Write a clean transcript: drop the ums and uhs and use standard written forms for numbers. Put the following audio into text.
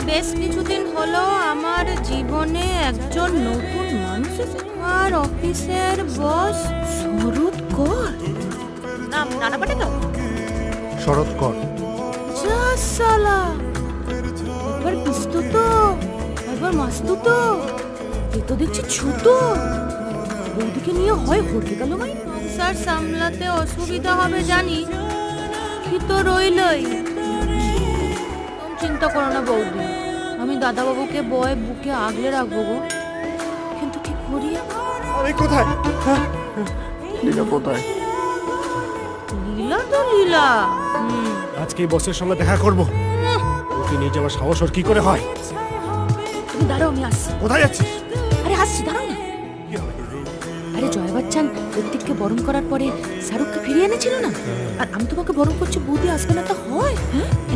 বেশ কিছুদিন হলো আমার জীবনে একজন নতুন মানুষ এসেছে। আর অফিসের বস শরৎ কর, নাম নানা পাটে তো শরৎ কর। যা সালা, একবার পিস্তু তো, একবার মাস্তু তো, এ তো দেখছি ছুতো। বৌদিকে নিয়ে হয় হতে গেল ভাই। সংসার সামলাতে অসুবিধা হবে জানি, কি তো রইলই। চিন্তা করো না বৌদি, আমি দাদাবাবুকে বয় বুকে আগলে রাখবো গো। কিন্তু কি করি? আমি কোথায়? লীলা কোথায়? লীলা তো লীলা। আজকে বসের সঙ্গে দেখা করব। ওকে নিয়ে যাওয়ার সাহস ওর কি করে হয়? তুমি দাঁড়াও, আমি আসছি। কোথায় যাচ্ছিস? আরে আসছি, দাঁড়াও না। আরে জয় বচ্চন ঋত্বিককে বরণ করার পরে শাহরুখকে ফিরিয়ে এনেছিল না, আর আমি তোমাকে বরণ করছি, বৌদি আসবে না তা হয়? হ্যাঁ